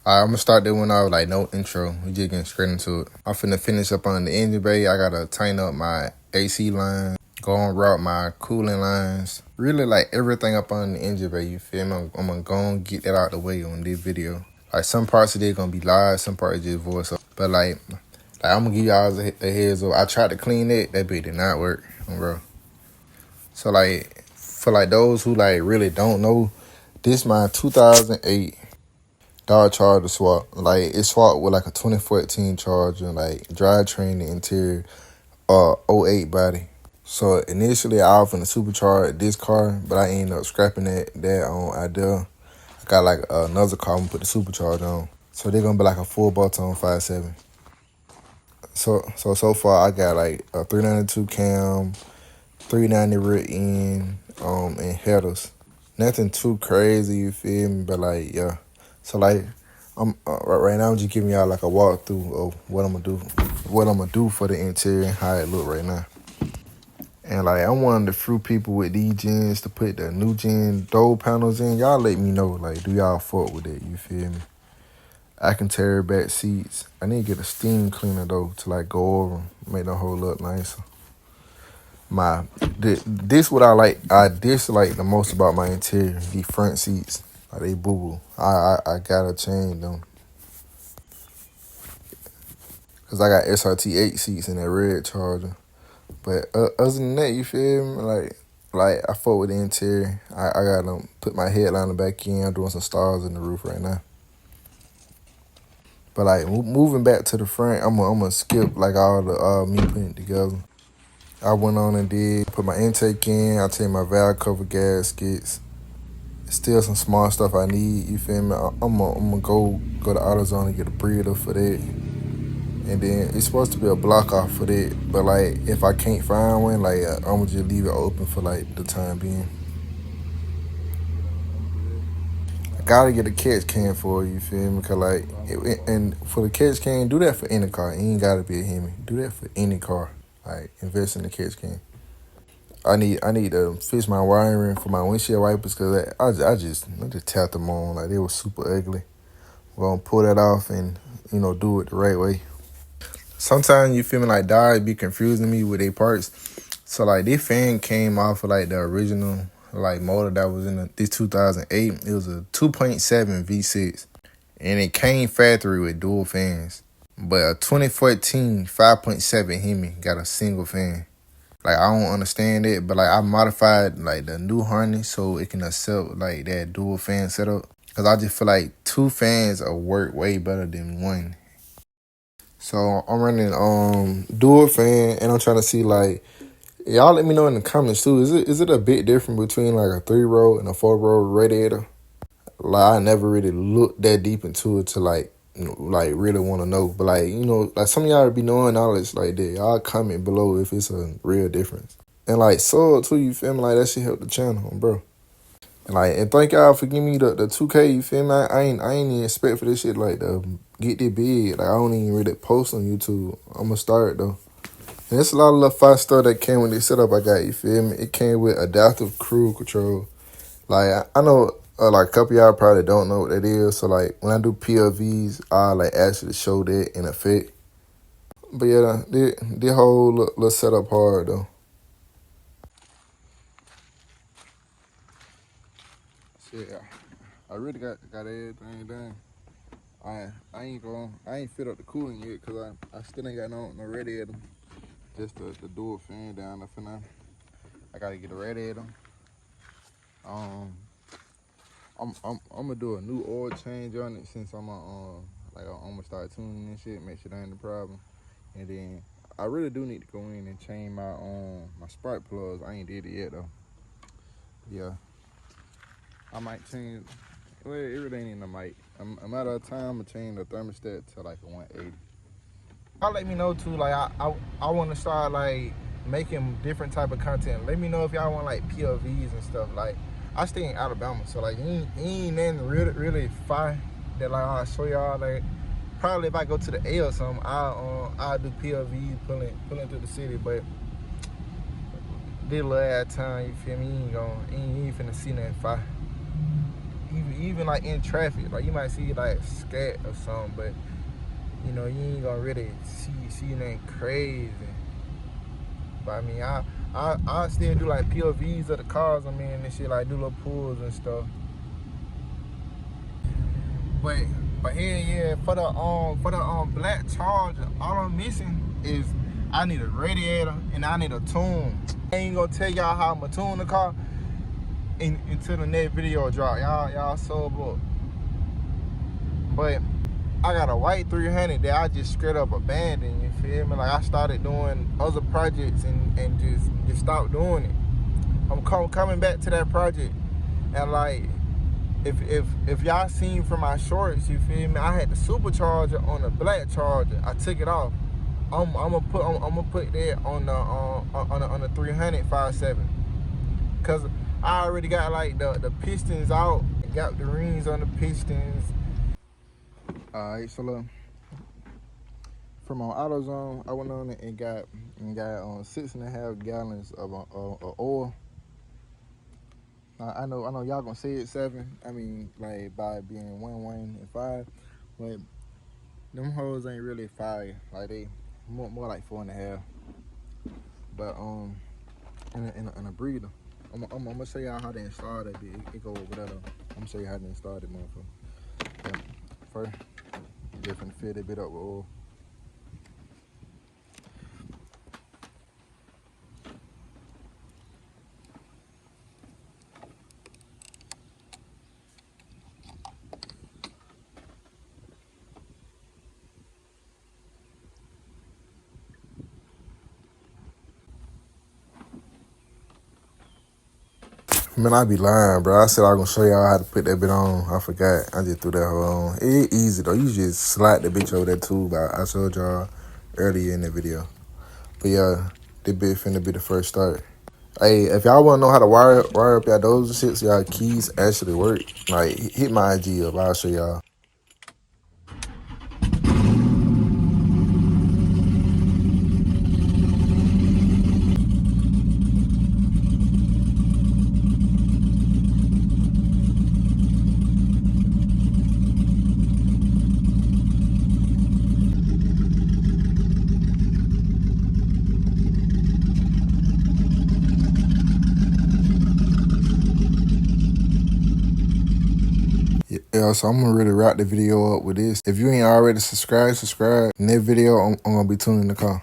I'm gonna start that one off like no intro. We just getting straight into it. I'm finna finish up on the engine bay. I gotta tighten up my AC line, go and route my cooling lines. Really like everything up on the engine bay, you feel me? I'm gonna go and get that out the way on this video. Like some parts of it gonna be live, some parts just voice up. But like I'm gonna give y'all a heads up. I tried to clean it, that bit did not work, bro. So like for like those who like really don't know, this my 2008 Dodge Charger swap. Like it swapped with like a 2014 Charger, like drivetrain, the interior, '08 body. So initially I was finna supercharge this car, but I ended up scrapping that on idea. I got like another car and put the supercharger on. So they're gonna be like a full bolt-on 5.7. So far I got like a 392 cam, 390 rear end, and headers. Nothing too crazy, you feel me? But like, yeah. So like, I'm right now. I'm just giving y'all like a walkthrough of what I'm gonna do for the interior and how it look right now. And like, I'm one of the few people with these gens to put the new gen door panels in. Y'all let me know. Like, do y'all fuck with it? You feel me? I can tear back seats. I need to get a steam cleaner though to like go over them, make the whole look nicer. This what I dislike the most about my interior, the front seats. Like they boo-boo. I gotta change them. Cause I got SRT 8 seats in that red Charger. But other than that, you feel me? Like I fuck with the interior. I gotta put my headliner back in. I'm doing some stars in the roof right now. But like moving back to the front, I'm gonna skip like all the me putting it together. I went on and put my intake in. I take my valve cover gaskets. Still some small stuff I need, you feel me? I'm gonna go to AutoZone and get a breather for that. And then it's supposed to be a block off for that. But like if I can't find one, like I'm gonna just leave it open for like the time being. I gotta get a catch can for it, you feel me? Cause like, and for the catch can, do that for any car. It ain't gotta be a Hemi. Do that for any car. Like invest in the catch can. I need to fix my wiring for my windshield wipers because I just tapped them on like they were super ugly. We're gonna pull that off and do it the right way. Sometimes you feel me like Dodge be confusing me with their parts. So like this fan came off of like the original like motor that was in this 2008. It was a 2.7 V6 and it came factory with dual fans. But a 2014 5.7 HEMI got a single fan. Like, I don't understand it, but, like, I modified, like, the new harness so it can accept, like, that dual fan setup. Because I just feel like 2 fans will work way better than 1. So, I'm running dual fan, and I'm trying to see, like, y'all let me know in the comments, too. Is it a bit different between, like, a 3-row and a 4-row radiator? Like, I never really looked that deep into it to, like really want to know. But like, like some of y'all be knowing knowledge like that. Y'all comment below if it's a real difference. And like sub too, you feel me? Like that shit help the channel, bro. And like, and thank y'all for giving me the 2K, you feel me? I ain't even expect for this shit like to get this big. Like I don't even really post on YouTube. I'ma start though. And it's a lot of little 5 stuff that came with this setup I got, you feel me? It came with adaptive cruise control. Like I know like a couple of y'all probably don't know what that is. So like when I do PLVs, I like actually show that in effect. But yeah, the whole little setup hard though. Shit, I really got everything done. I ain't fit up the cooling yet because I still ain't got no radiator. Just the dual fan down there for now. I gotta get a radiator. I'm gonna do a new oil change on it since I'm gonna start tuning and shit, make sure that ain't a problem. And then I really do need to go in and change my spark plugs. I ain't did it yet though. Yeah, I might change. Well, it really ain't even a might. A matter of time, I'm gonna change the thermostat to like a 180. Y'all let me know too. Like I want to start like making different type of content. Let me know if y'all want like POVs and stuff. Like I stay in Alabama, so like ain't nothing really fire that like I'll show y'all. Like probably if I go to the A or something, I'll do POVs pulling through the city. But this little ass time, you feel me? You ain't finna see nothing fire. even like in traffic, like you might see like scat or something, but you know, you ain't gonna really see nothing crazy. But I mean, I still do like POVs of the cars I'm in and shit, like do little pulls and stuff. But yeah, for the black Charger, all I'm missing is I need a radiator and I need a tune. I ain't gonna tell y'all how I'ma tune the car until the next video drop. Y'all sub up. But I got a white 300 that I just straight up abandoned, you feel me? Like I started doing other projects and just stopped doing it. I'm coming back to that project, and like if y'all seen from my shorts, you feel me? I had the supercharger on the black Charger. I took it off. I'm gonna put that on the 300 5.7, cause I already got like the pistons out, got the rings on the pistons. Alright, so look, from AutoZone, I went on it and got 6.5 gallons of oil. I know y'all gonna say it's 7. I mean, like by being 1 and 5, but them hoes ain't really 5. Like they more like 4.5. But in a breather, I'm gonna show y'all how to install that bitch. It go over that. I'm gonna show you how to install it, motherfucker. Yeah. First, just gonna fill that bit up with oil. Man, I be lying, bro. I said I was gonna show y'all how to put that bit on. I forgot. I just threw that hoe on. It easy though. You just slide the bitch over that tube. I showed y'all earlier in the video. But yeah, this bit finna be the first start. Hey, if y'all wanna know how to wire up y'all doors and shit so y'all keys actually work, like hit my IG up. I'll show y'all. Yeah, so I'm gonna really wrap the video up with this. If you ain't already subscribed. Next video, I'm gonna be tuning the car.